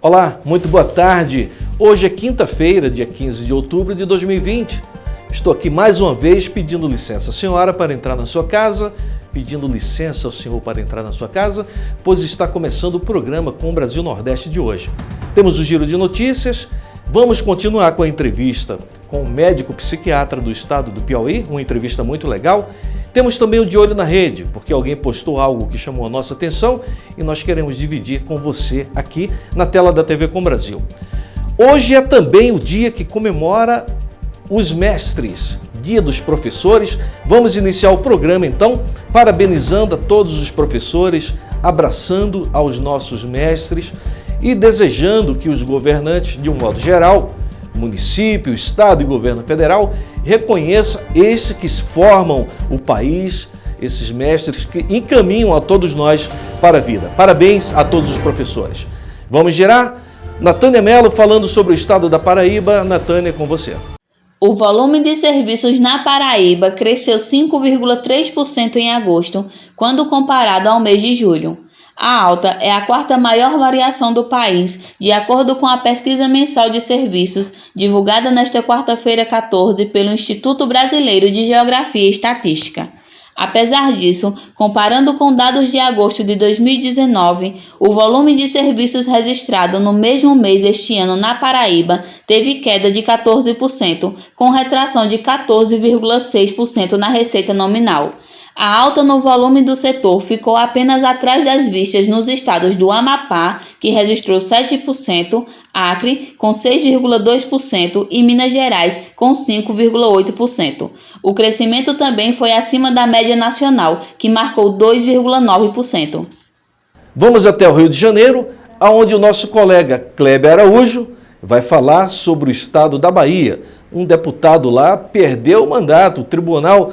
Olá, muito boa tarde. Hoje é quinta-feira, dia 15 de outubro de 2020. Estou aqui mais uma vez pedindo licença à senhora para entrar na sua casa, pedindo licença ao senhor para entrar na sua casa, pois está começando o programa Com o Brasil Nordeste de hoje. Temos o giro de notícias, vamos continuar com a entrevista com o médico psiquiatra do estado do Piauí, uma entrevista muito legal. Temos também o De Olho na Rede, porque alguém postou algo que chamou a nossa atenção e nós queremos dividir com você aqui na tela da TV Com Brasil. Hoje é também o dia que comemora os mestres, Dia dos Professores. Vamos iniciar o programa então, parabenizando a todos os professores, abraçando aos nossos mestres e desejando que os governantes, de um modo geral, município, estado e governo federal, reconheça esses que formam o país, esses mestres que encaminham a todos nós para a vida. Parabéns a todos os professores. Vamos girar? Natânia Mello falando sobre o estado da Paraíba. Natânia, com você. O volume de serviços na Paraíba cresceu 5,3% em agosto, quando comparado ao mês de julho. A alta é a quarta maior variação do país, de acordo com a pesquisa mensal de serviços, divulgada nesta quarta-feira 14 pelo Instituto Brasileiro de Geografia e Estatística. Apesar disso, comparando com dados de agosto de 2019, o volume de serviços registrado no mesmo mês este ano na Paraíba teve queda de 14%, com retração de 14,6% na receita nominal. A alta no volume do setor ficou apenas atrás das vistas nos estados do Amapá, que registrou 7%, Acre, com 6,2% e Minas Gerais, com 5,8%. O crescimento também foi acima da média nacional, que marcou 2,9%. Vamos até o Rio de Janeiro, onde o nosso colega Kleber Araújo vai falar sobre o estado da Bahia. Um deputado lá perdeu o mandato, o Tribunal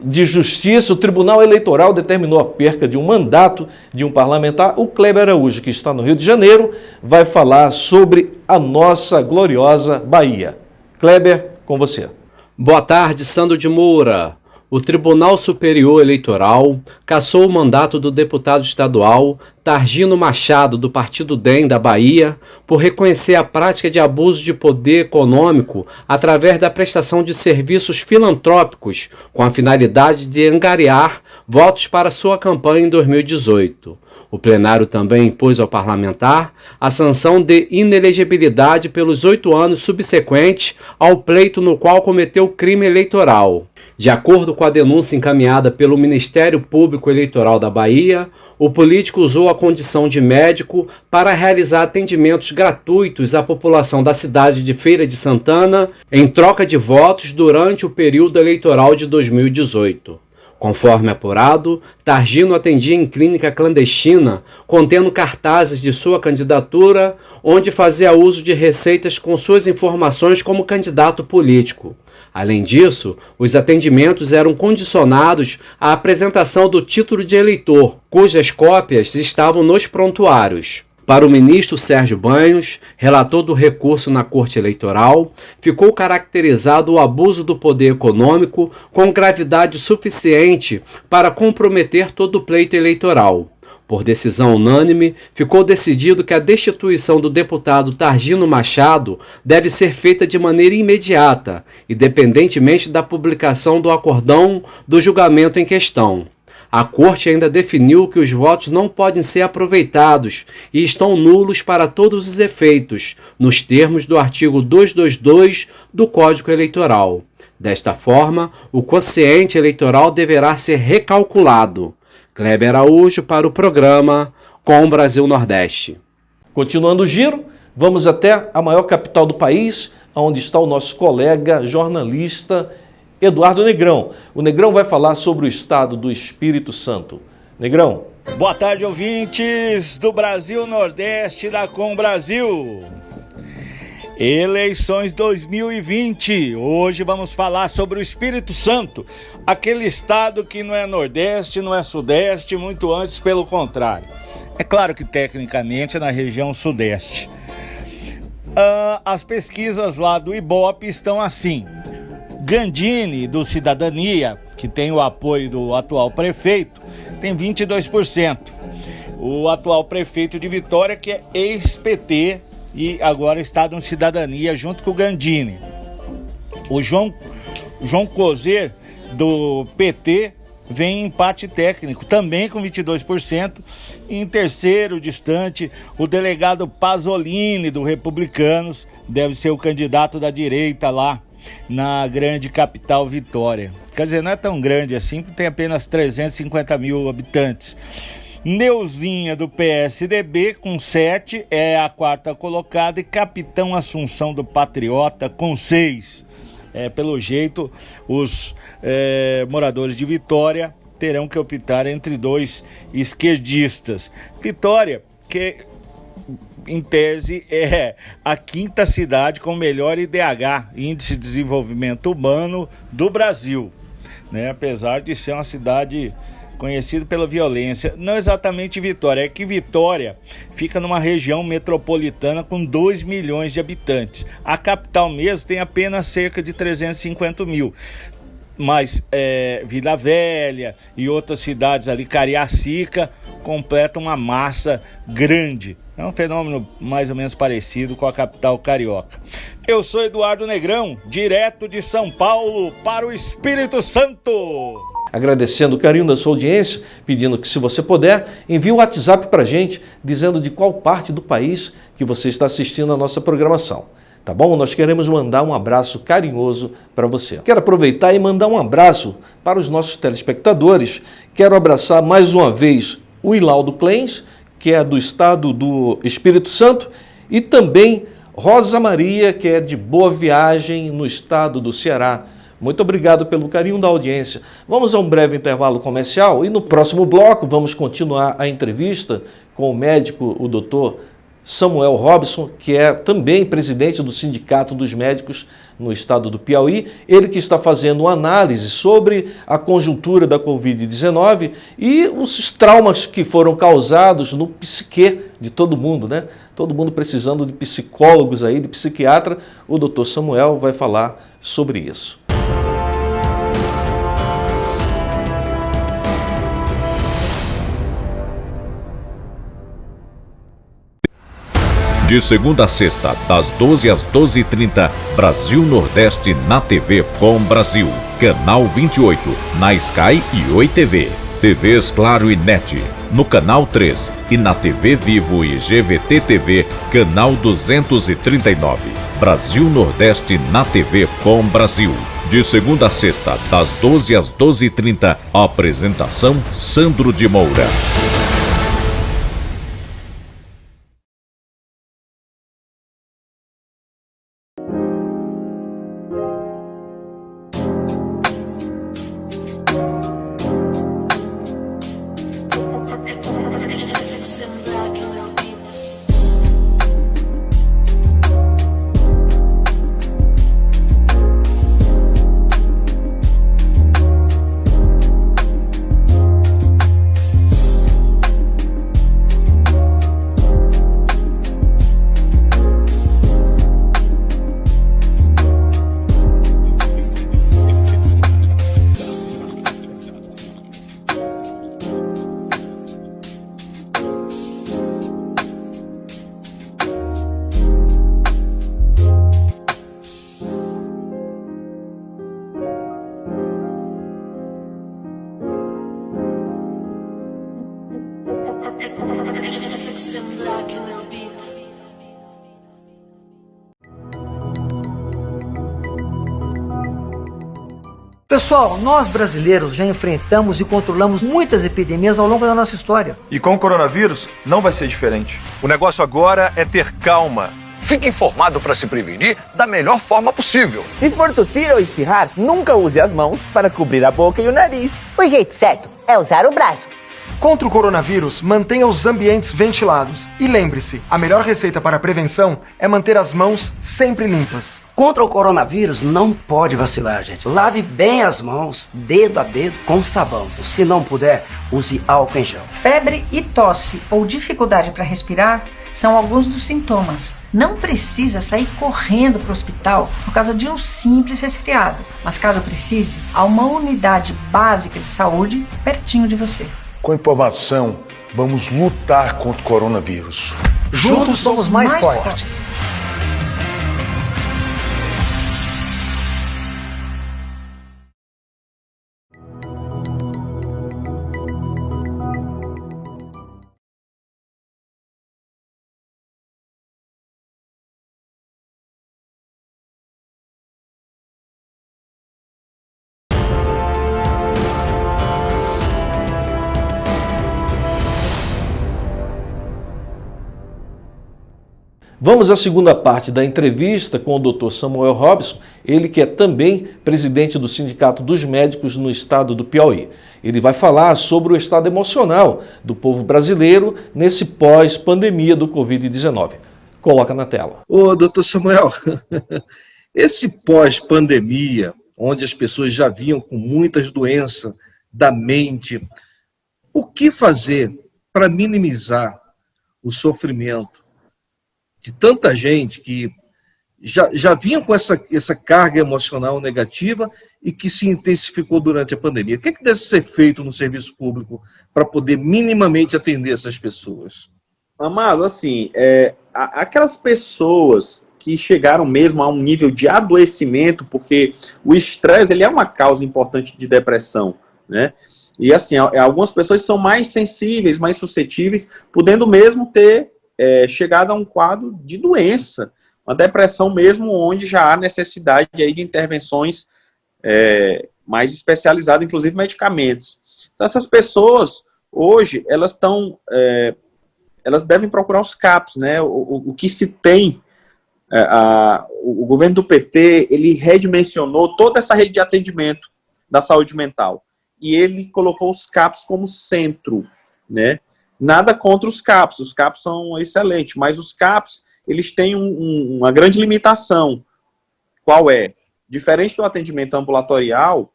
de Justiça, o Tribunal Eleitoral determinou a perca de um mandato de um parlamentar. O Kleber Araújo, que está no Rio de Janeiro, vai falar sobre a nossa gloriosa Bahia. Kleber, com você. Boa tarde, Sandro de Moura. O Tribunal Superior Eleitoral cassou o mandato do deputado estadual Targino Machado, do Partido DEM da Bahia, por reconhecer a prática de abuso de poder econômico através da prestação de serviços filantrópicos com a finalidade de angariar votos para sua campanha em 2018. O plenário também impôs ao parlamentar a sanção de inelegibilidade pelos 8 anos subsequentes ao pleito no qual cometeu crime eleitoral. De acordo com a denúncia encaminhada pelo Ministério Público Eleitoral da Bahia, o político usou a condição de médico para realizar atendimentos gratuitos à população da cidade de Feira de Santana em troca de votos durante o período eleitoral de 2018. Conforme apurado, Targino atendia em clínica clandestina, contendo cartazes de sua candidatura, onde fazia uso de receitas com suas informações como candidato político. Além disso, os atendimentos eram condicionados à apresentação do título de eleitor, cujas cópias estavam nos prontuários. Para o ministro Sérgio Banhos, relator do recurso na Corte Eleitoral, ficou caracterizado o abuso do poder econômico com gravidade suficiente para comprometer todo o pleito eleitoral. Por decisão unânime, ficou decidido que a destituição do deputado Targino Machado deve ser feita de maneira imediata, independentemente da publicação do acórdão do julgamento em questão. A Corte ainda definiu que os votos não podem ser aproveitados e estão nulos para todos os efeitos, nos termos do artigo 222 do Código Eleitoral. Desta forma, o quociente eleitoral deverá ser recalculado. Kleber Araújo para o programa Com o Brasil Nordeste. Continuando o giro, vamos até a maior capital do país, onde está o nosso colega jornalista Eduardo Negrão. O Negrão vai falar sobre o estado do Espírito Santo. Negrão. Boa tarde, ouvintes do Brasil Nordeste da Com Brasil. Eleições 2020. Hoje vamos falar sobre o Espírito Santo, aquele estado que não é Nordeste, não é Sudeste, muito antes pelo contrário. É claro que tecnicamente é na região Sudeste. As pesquisas lá do Ibope estão assim. Gandini, do Cidadania, que tem o apoio do atual prefeito, tem 22%. o atual prefeito de Vitória, que é ex-PT e agora está no Cidadania junto com o Gandini. O João Coser, do PT, vem em empate técnico, também com 22%. Em terceiro, distante, o delegado Pasolini, do Republicanos, deve ser o candidato da direita lá na grande capital Vitória. Quer dizer, não é tão grande assim, porque tem apenas 350 mil habitantes. Neuzinha, do PSDB, com 7, é a quarta colocada, e Capitão Assunção, do Patriota, com 6. Pelo jeito, os moradores de Vitória terão que optar entre dois esquerdistas. Vitória, que em tese é a quinta cidade com melhor IDH, Índice de Desenvolvimento Humano, do Brasil, né? Apesar de ser uma cidade conhecida pela violência. Não exatamente Vitória, é que Vitória fica numa região metropolitana com 2 milhões de habitantes. A capital mesmo tem apenas cerca de 350 mil. Mas Vila Velha e outras cidades ali, Cariacica, completam uma massa grande. É um fenômeno mais ou menos parecido com a capital carioca. Eu sou Eduardo Negrão, direto de São Paulo para o Espírito Santo. Agradecendo o carinho da sua audiência, pedindo que, se você puder, envie um WhatsApp para a gente, dizendo de qual parte do país que você está assistindo a nossa programação. Tá bom? Nós queremos mandar um abraço carinhoso para você. Quero aproveitar e mandar um abraço para os nossos telespectadores. Quero abraçar mais uma vez o Ilaldo Clens, que é do estado do Espírito Santo, e também Rosa Maria, que é de Boa Viagem, no estado do Ceará. Muito obrigado pelo carinho da audiência. Vamos a um breve intervalo comercial e no próximo bloco vamos continuar a entrevista com o médico, o doutor Samuel Robson, que é também presidente do Sindicato dos Médicos no estado do Piauí. Ele que está fazendo uma análise sobre a conjuntura da Covid-19 e os traumas que foram causados no psiquê de todo mundo, né? Todo mundo precisando de psicólogos aí, de psiquiatra. O doutor Samuel vai falar sobre isso. De segunda a sexta, das 12 às 12h30, Brasil Nordeste na TV Com Brasil. Canal 28, na Sky e Oi TV. TVs Claro e NET, no Canal 3 e na TV Vivo e GVT TV, Canal 239. Brasil Nordeste na TV Com Brasil. De segunda a sexta, das 12 às 12h30, apresentação Sandro de Moura. Pessoal, nós brasileiros já enfrentamos e controlamos muitas epidemias ao longo da nossa história. E com o coronavírus não vai ser diferente. O negócio agora é ter calma. Fique informado para se prevenir da melhor forma possível. Se for tossir ou espirrar, nunca use as mãos para cobrir a boca e o nariz. O jeito certo é usar o braço. Contra o coronavírus, mantenha os ambientes ventilados. E lembre-se, a melhor receita para a prevenção é manter as mãos sempre limpas. Contra o coronavírus, não pode vacilar, gente. Lave bem as mãos, dedo a dedo, com sabão. Se não puder, use álcool em gel. Febre e tosse ou dificuldade para respirar são alguns dos sintomas. Não precisa sair correndo para o hospital por causa de um simples resfriado. Mas caso precise, há uma unidade básica de saúde pertinho de você. Com informação Vamos lutar contra o coronavírus. Juntos somos mais fortes. Vamos à segunda parte da entrevista com o Dr. Samuel Robson, ele que é também presidente do Sindicato dos Médicos no estado do Piauí. Ele vai falar sobre o estado emocional do povo brasileiro nesse pós-pandemia do Covid-19. Coloca na tela. Ô, doutor Samuel, esse pós-pandemia, onde as pessoas já vinham com muitas doenças da mente, o que fazer para minimizar o sofrimento de tanta gente que já vinha com essa carga emocional negativa e que se intensificou durante a pandemia? O que deve ser feito no serviço público para poder minimamente atender essas pessoas? Amado, assim, aquelas pessoas que chegaram mesmo a um nível de adoecimento, porque o estresse ele é uma causa importante de depressão, né? E assim, algumas pessoas são mais sensíveis, mais suscetíveis, podendo mesmo ter chegado a um quadro de doença, uma depressão mesmo, onde já há necessidade aí de intervenções mais especializadas, inclusive medicamentos. Então, essas pessoas, hoje, elas devem procurar os CAPs, né? O que se tem, o governo do PT, ele redimensionou toda essa rede de atendimento da saúde mental, e ele colocou os CAPs como centro, né? Nada contra os CAPs são excelentes, mas os CAPs, eles têm uma grande limitação. Qual é? Diferente do atendimento ambulatorial,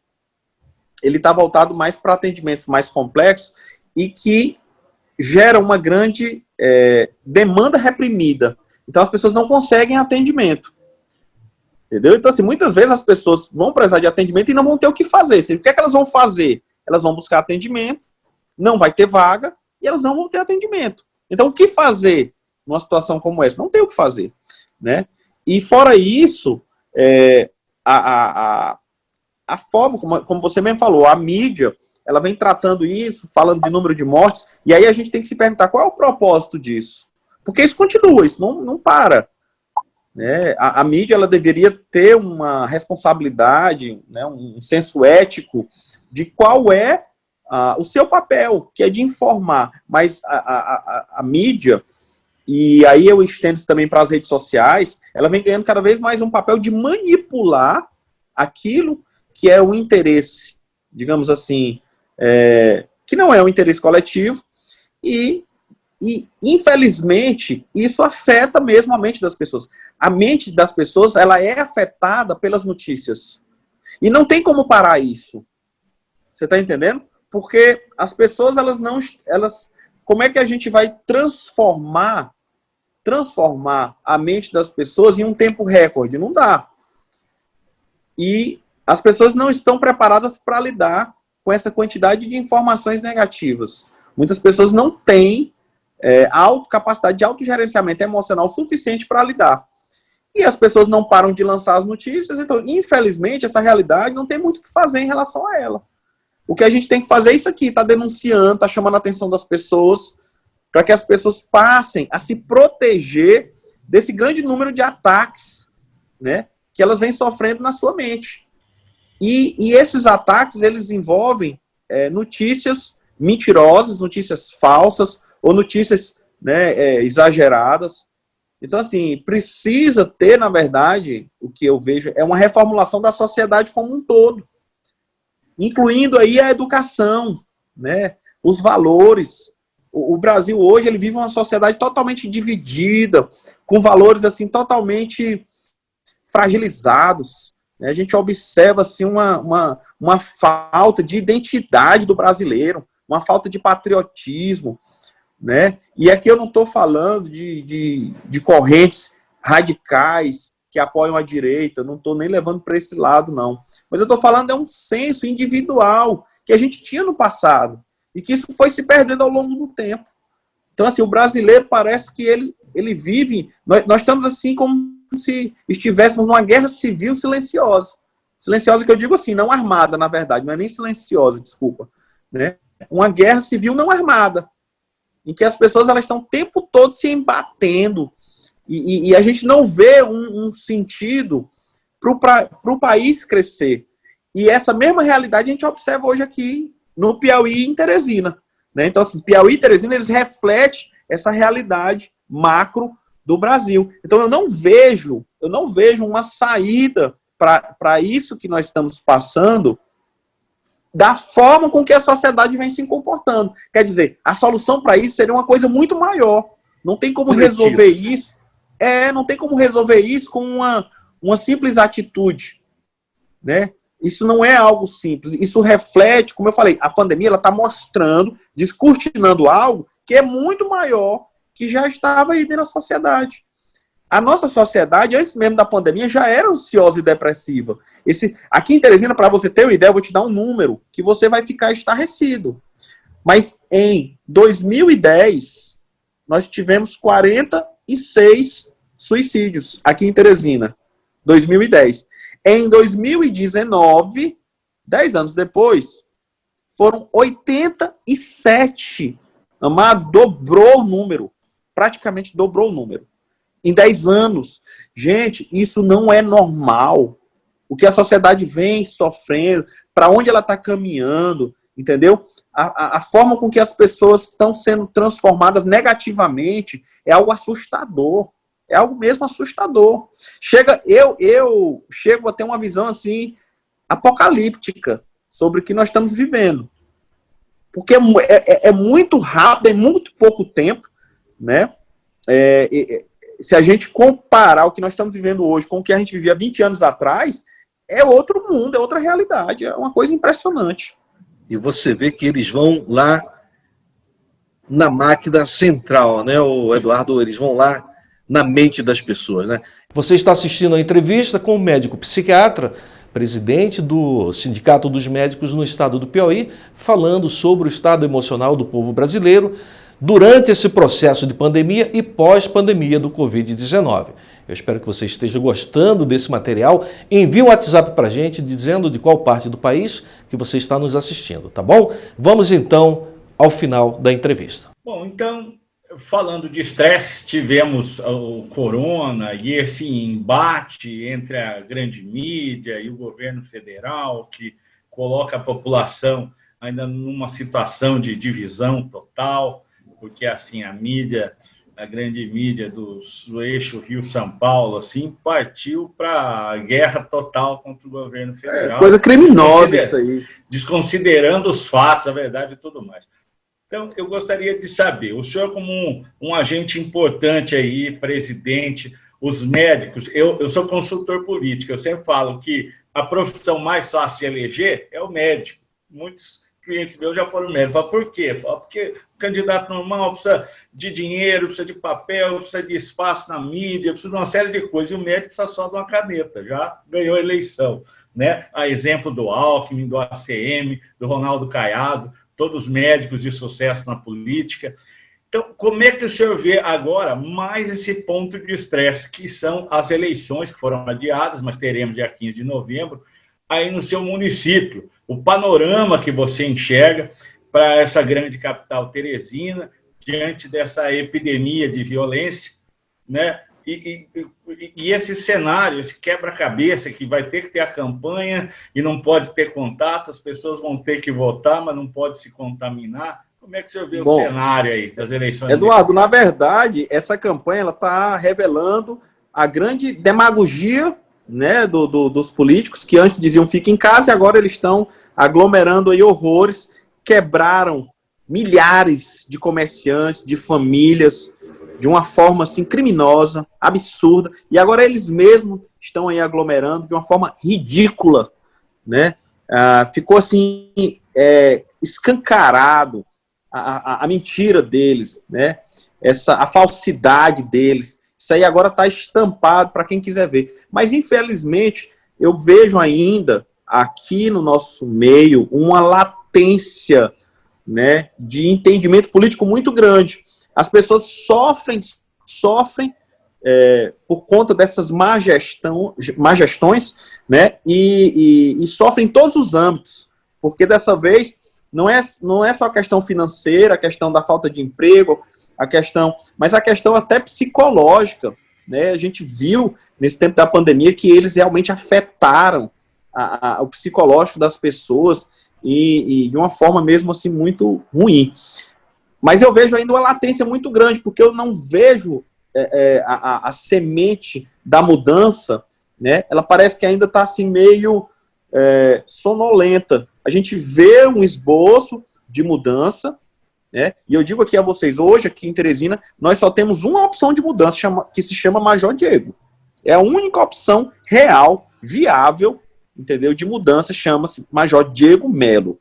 ele está voltado mais para atendimentos mais complexos e que geram uma grande demanda reprimida. Então, as pessoas não conseguem atendimento. Entendeu? Então, assim, muitas vezes as pessoas vão precisar de atendimento e não vão ter o que fazer. O que é que elas vão fazer? Elas vão buscar atendimento, não vai ter vaga, e elas não vão ter atendimento. Então, o que fazer numa situação como essa? Não tem o que fazer, né? E fora isso, a forma, como você mesmo falou, a mídia, ela vem tratando isso, falando de número de mortes, e aí a gente tem que se perguntar qual é o propósito disso. Porque isso continua, isso não para. Né? A mídia, ela deveria ter uma responsabilidade, né, um senso ético de qual é o seu papel, que é de informar, mas a mídia, e aí eu estendo isso também para as redes sociais, ela vem ganhando cada vez mais um papel de manipular aquilo que é o interesse, digamos assim, que não é o interesse coletivo, e infelizmente isso afeta mesmo a mente das pessoas. A mente das pessoas, ela é afetada pelas notícias, e não tem como parar isso. Você está entendendo? Porque as pessoas, como é que a gente vai transformar a mente das pessoas em um tempo recorde? Não dá. E as pessoas não estão preparadas para lidar com essa quantidade de informações negativas. Muitas pessoas não têm capacidade de autogerenciamento emocional suficiente para lidar. E as pessoas não param de lançar as notícias, então, infelizmente, essa realidade não tem muito o que fazer em relação a ela. O que a gente tem que fazer é isso aqui, tá denunciando, tá chamando a atenção das pessoas, para que as pessoas passem a se proteger desse grande número de ataques, né, que elas vêm sofrendo na sua mente. E esses ataques, eles envolvem notícias mentirosas, notícias falsas, ou notícias, né, exageradas. Então, assim, precisa ter, na verdade, o que eu vejo, é uma reformulação da sociedade como um todo, incluindo aí a educação, né, os valores. O Brasil hoje, ele vive uma sociedade totalmente dividida, com valores assim totalmente fragilizados. A gente observa assim, uma falta de identidade do brasileiro, uma falta de patriotismo, né? E aqui eu não estou falando de correntes radicais que apoiam a direita, não estou nem levando para esse lado, não. Mas eu estou falando um senso individual que a gente tinha no passado. e que isso foi se perdendo ao longo do tempo. Então, assim, o brasileiro parece que ele vive... Nós estamos assim como se estivéssemos numa guerra civil silenciosa. Silenciosa que eu digo assim, não armada, na verdade, não é nem silenciosa, desculpa. Né? Uma guerra civil não armada, em que as pessoas elas estão o tempo todo se embatendo, e a gente não vê um sentido para o país crescer. E essa mesma realidade a gente observa hoje aqui no Piauí e em Teresina. Né? Então, assim, Piauí e Teresina, eles refletem essa realidade macro do Brasil. Então, eu não vejo uma saída para isso que nós estamos passando da forma com que a sociedade vem se comportando. Quer dizer, a solução para isso seria uma coisa muito maior. Não tem como resolver isso. Não tem como resolver isso com uma simples atitude. Né? Isso não é algo simples. Isso reflete, como eu falei, a pandemia ela está mostrando, descortinando algo que é muito maior, que já estava aí dentro da sociedade. A nossa sociedade, antes mesmo da pandemia, já era ansiosa e depressiva. Aqui em Teresina, para você ter uma ideia, eu vou te dar um número que você vai ficar estarrecido. Mas em 2010, nós tivemos 46 suicídios aqui em Teresina. 2010. Em 2019, 10 anos depois, foram 87. Amado, dobrou o número. Praticamente dobrou o número. Em 10 anos. Gente, isso não é normal. O que a sociedade vem sofrendo, para onde ela está caminhando, entendeu? A forma com que as pessoas estão sendo transformadas negativamente é algo assustador. É algo mesmo assustador. Eu chego a ter uma visão assim apocalíptica sobre o que nós estamos vivendo. Porque é muito rápido, é muito pouco tempo, né? Se a gente comparar o que nós estamos vivendo hoje com o que a gente vivia 20 anos atrás, é outro mundo, é outra realidade, é uma coisa impressionante. E você vê que eles vão lá na máquina central, né, o Eduardo? Eles vão lá na mente das pessoas, né? Você está assistindo a entrevista com o médico psiquiatra, presidente do Sindicato dos Médicos no estado do Piauí, falando sobre o estado emocional do povo brasileiro durante esse processo de pandemia e pós-pandemia do Covid-19. Eu espero que você esteja gostando desse material. Envie um WhatsApp para a gente dizendo de qual parte do país que você está nos assistindo, tá bom? Vamos então ao final da entrevista. Bom, então, falando de estresse, tivemos o corona e esse embate entre a grande mídia e o governo federal, que coloca a população ainda numa situação de divisão total, porque assim a mídia, a grande mídia do eixo Rio-São Paulo, assim, partiu para a guerra total contra o governo federal. Coisa criminosa isso aí. Desconsiderando os fatos, a verdade e tudo mais. Então, eu gostaria de saber, o senhor como um agente importante aí, presidente, os médicos, eu sou consultor político, eu sempre falo que a profissão mais fácil de eleger é o médico. Muitos clientes meus já foram médicos. Por quê? Porque o candidato normal precisa de dinheiro, precisa de papel, precisa de espaço na mídia, precisa de uma série de coisas, e o médico precisa só de uma caneta, já ganhou a eleição. Né? A exemplo do Alckmin, do ACM, do Ronaldo Caiado, todos médicos de sucesso na política. Então, como é que o senhor vê agora mais esse ponto de estresse, que são as eleições que foram adiadas, mas teremos dia 15 de novembro, aí no seu município? O panorama que você enxerga para essa grande capital Teresina, diante dessa epidemia de violência, né? E esse cenário, esse quebra-cabeça que vai ter que ter a campanha e não pode ter contato, as pessoas vão ter que votar, mas não pode se contaminar. Como é que o senhor vê o cenário aí das eleições? Eduardo, na verdade, essa campanha está revelando a grande demagogia, né, dos políticos, que antes diziam fique em casa, e agora eles estão aglomerando aí horrores, quebraram milhares de comerciantes, de famílias, de uma forma assim criminosa, absurda, e agora eles mesmos estão aí aglomerando de uma forma ridícula, né? Ficou assim escancarado a mentira deles, né? A falsidade deles. Isso aí agora está estampado para quem quiser ver. Mas infelizmente eu vejo ainda aqui no nosso meio uma latência né, de entendimento político muito grande. As pessoas sofrem por conta dessas má gestões, né, e sofrem em todos os âmbitos, porque dessa vez não é só a questão financeira, a questão da falta de emprego, mas a questão até psicológica, né? A gente viu nesse tempo da pandemia que eles realmente afetaram o psicológico das pessoas e de uma forma mesmo assim muito ruim. Mas eu vejo ainda uma latência muito grande, porque eu não vejo a semente da mudança, né? Ela parece que ainda está assim meio sonolenta. A gente vê um esboço de mudança, né? E eu digo aqui a vocês, hoje aqui em Teresina, nós só temos uma opção de mudança que se chama Major Diego. É a única opção real, viável, entendeu? De mudança, chama-se Major Diego Melo.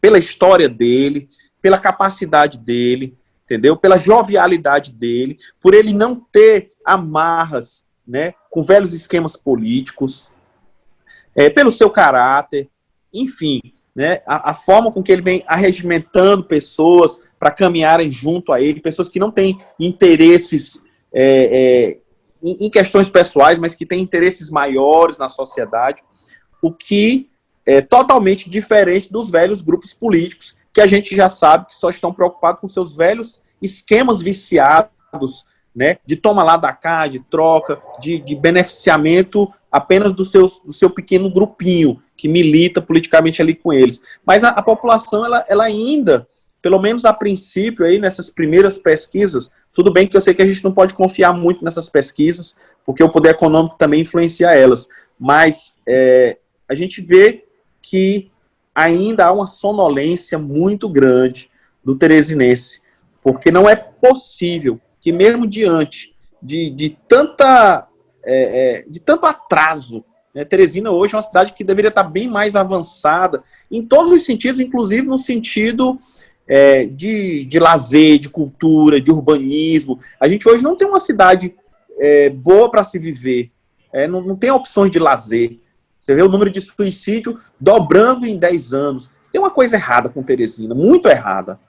Pela história dele, pela capacidade dele, entendeu? Pela jovialidade dele, por ele não ter amarras, né, com velhos esquemas políticos, pelo seu caráter, enfim, né, a forma com que ele vem arregimentando pessoas para caminharem junto a ele, pessoas que não têm interesses em questões pessoais, mas que têm interesses maiores na sociedade, o que é totalmente diferente dos velhos grupos políticos, que a gente já sabe que só estão preocupados com seus velhos esquemas viciados, né, de toma lá da cá, de troca, de beneficiamento apenas do seu pequeno grupinho, que milita politicamente ali com eles. Mas a população, ela ainda, pelo menos a princípio, aí nessas primeiras pesquisas, tudo bem que eu sei que a gente não pode confiar muito nessas pesquisas, porque o poder econômico também influencia elas, mas a gente vê que ainda há uma sonolência muito grande do teresinense, porque não é possível que mesmo diante de tanto atraso, né, Teresina hoje é uma cidade que deveria estar bem mais avançada em todos os sentidos, inclusive no sentido de lazer, de cultura, de urbanismo. A gente hoje não tem uma cidade boa para se viver, não tem opções de lazer. Você vê o número de suicídio dobrando em 10 anos. Tem uma coisa errada com Teresina, muito errada,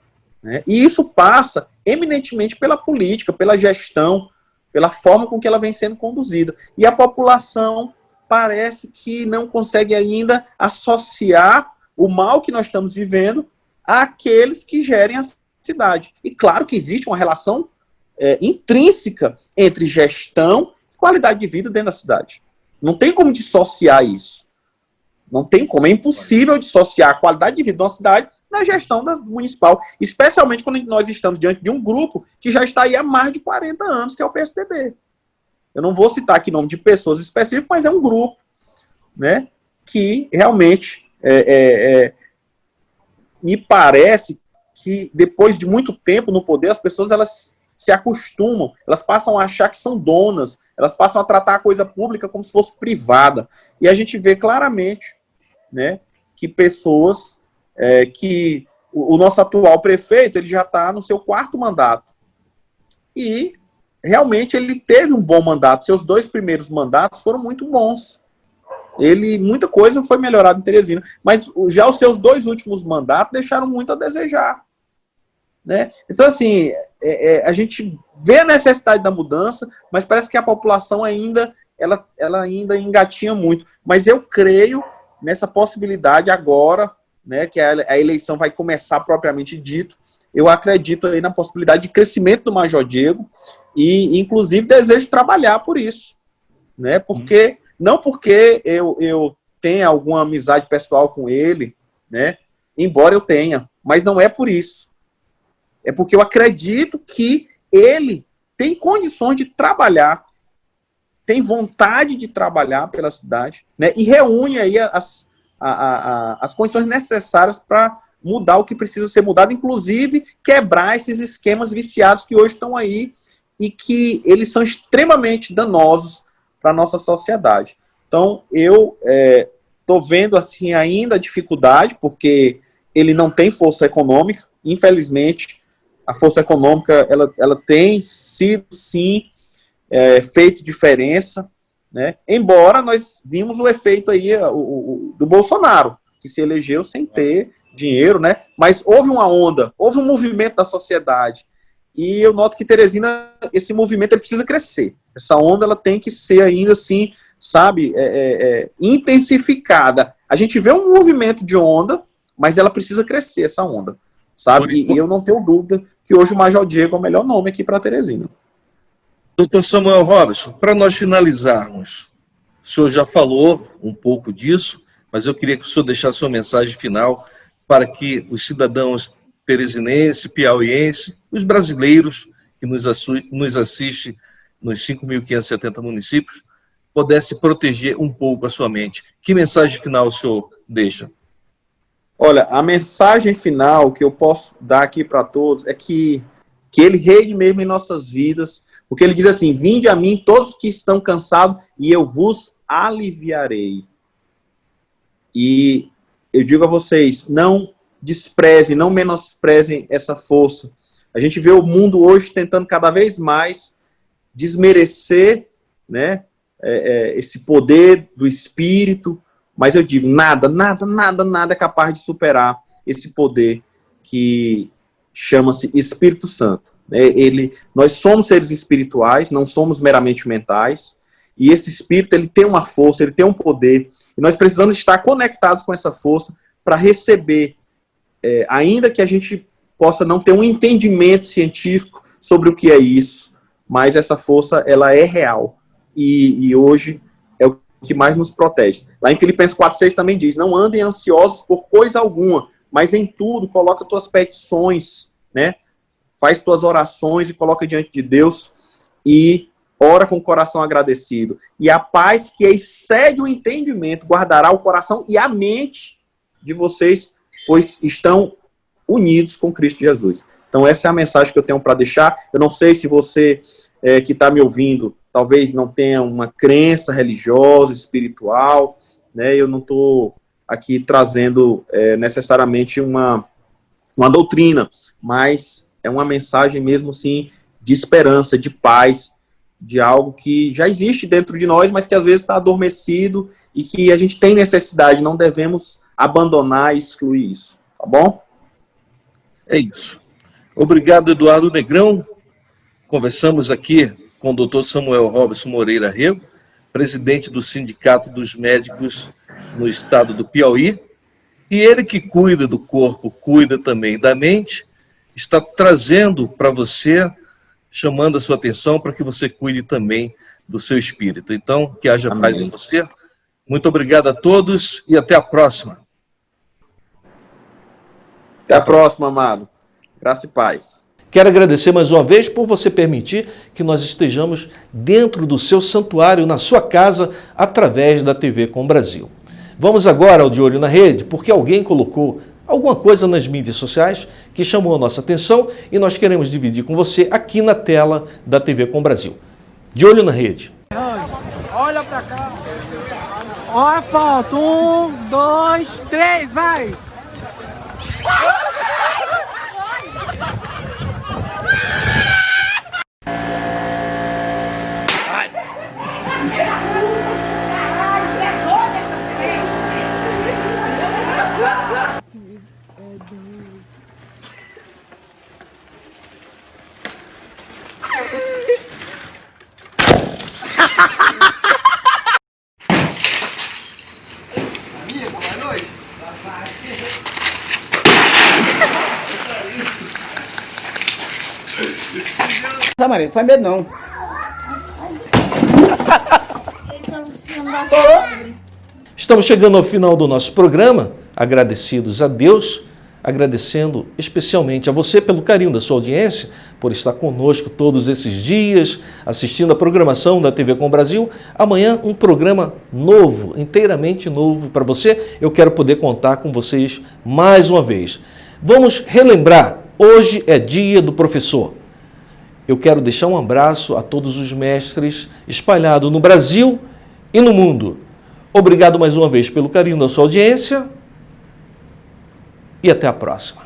né? E isso passa eminentemente pela política, pela gestão, pela forma com que ela vem sendo conduzida. E a população parece que não consegue ainda associar o mal que nós estamos vivendo àqueles que gerem a cidade. E claro que existe uma relação intrínseca entre gestão e qualidade de vida dentro da cidade. Não tem como dissociar isso. Não tem como. É impossível dissociar a qualidade de vida de uma cidade da gestão municipal, especialmente quando nós estamos diante de um grupo que já está aí há mais de 40 anos, que é o PSDB. Eu não vou citar aqui nome de pessoas específicas, mas é um grupo, né, que realmente me parece que depois de muito tempo no poder, as pessoas elas se acostumam, elas passam a achar que são donas, elas passam a tratar a coisa pública como se fosse privada. E a gente vê claramente, né, que pessoas que o nosso atual prefeito ele já está no seu 4º mandato. E realmente ele teve um bom mandato. Seus 2 primeiros mandatos foram muito bons. Muita coisa foi melhorada em Teresina. Mas já os seus 2 últimos mandatos deixaram muito a desejar, né? Então, assim, a gente vê a necessidade da mudança, mas parece que a população ainda engatinha muito. Mas eu creio nessa possibilidade agora, né, que a eleição vai começar propriamente dito. Eu acredito aí na possibilidade de crescimento do Major Diego e, inclusive, desejo trabalhar por isso, né? Porque não porque eu tenha alguma amizade pessoal com ele, né? Embora eu tenha, mas não é por isso. É porque eu acredito que ele tem condições de trabalhar, tem vontade de trabalhar pela cidade, né? E reúne aí as condições necessárias para mudar o que precisa ser mudado, inclusive quebrar esses esquemas viciados que hoje estão aí e que eles são extremamente danosos para a nossa sociedade. Então, eu estou vendo assim ainda a dificuldade, porque ele não tem força econômica, infelizmente. A força econômica ela tem sido, sim, feito diferença, né? Embora nós vimos o efeito aí do Bolsonaro, que se elegeu sem ter dinheiro, né? Mas houve uma onda, houve um movimento da sociedade. E eu noto que Teresina, esse movimento ele precisa crescer. Essa onda ela tem que ser ainda assim, sabe, intensificada. A gente vê um movimento de onda, mas ela precisa crescer, essa onda, sabe? E eu não tenho dúvida que hoje o Major Diego é o melhor nome aqui para Teresina. Doutor Samuel Robson, para nós finalizarmos, o senhor já falou um pouco disso, mas eu queria que o senhor deixasse uma mensagem final para que os cidadãos teresinenses, piauienses, os brasileiros que nos assistem nos 5.570 municípios, pudesse proteger um pouco a sua mente. Que mensagem final o senhor deixa? Olha, a mensagem final que eu posso dar aqui para todos é que ele reine mesmo em nossas vidas, porque ele diz assim: vinde a mim todos que estão cansados e eu vos aliviarei. E eu digo a vocês, não desprezem, não menosprezem essa força. A gente vê o mundo hoje tentando cada vez mais desmerecer, né, esse poder do Espírito, mas eu digo, nada é capaz de superar esse poder que chama-se Espírito Santo. Nós somos seres espirituais, não somos meramente mentais, e esse Espírito ele tem uma força, ele tem um poder, e nós precisamos estar conectados com essa força para receber, ainda que a gente possa não ter um entendimento científico sobre o que é isso, mas essa força ela é real, e hoje é o que mais nos protege. Lá em Filipenses 4,6 também diz: não andem ansiosos por coisa alguma, mas em tudo coloca tuas petições, né? Faz tuas orações e coloca diante de Deus e ora com o coração agradecido. E a paz que excede o entendimento guardará o coração e a mente de vocês, pois estão unidos com Cristo Jesus. Então essa é a mensagem que eu tenho para deixar. Eu não sei se você que está me ouvindo talvez não tenha uma crença religiosa, espiritual, né? Eu não estou aqui trazendo necessariamente uma doutrina, mas é uma mensagem mesmo assim de esperança, de paz, de algo que já existe dentro de nós, mas que às vezes está adormecido e que a gente tem necessidade, não devemos abandonar e excluir isso, tá bom? É isso. Obrigado, Eduardo Negrão. Conversamos aqui com o Dr. Samuel Robson Moreira Rego, presidente do Sindicato dos Médicos no estado do Piauí, e ele que cuida do corpo, cuida também da mente, está trazendo para você, chamando a sua atenção para que você cuide também do seu espírito. Então, que haja paz em você. Muito obrigado a todos e até a próxima. Até a próxima, amado. Graça e paz. Quero agradecer mais uma vez por você permitir que nós estejamos dentro do seu santuário, na sua casa, através da TV Com Brasil. Vamos agora ao De Olho na Rede, porque alguém colocou alguma coisa nas mídias sociais que chamou a nossa atenção e nós queremos dividir com você aqui na tela da TV Com Brasil. De Olho na Rede. Olha pra cá. Olha a foto. 1, 2, 3, vai! Tá, Maria, não faz medo não. Estamos chegando ao final do nosso programa, agradecidos a Deus, agradecendo especialmente a você pelo carinho da sua audiência, por estar conosco todos esses dias, assistindo a programação da TV Com Brasil. Amanhã um programa novo, inteiramente novo para você. Eu quero poder contar com vocês mais uma vez. Vamos relembrar, hoje é dia do professor. Eu quero deixar um abraço a todos os mestres espalhados no Brasil e no mundo. Obrigado mais uma vez pelo carinho da sua audiência e até a próxima.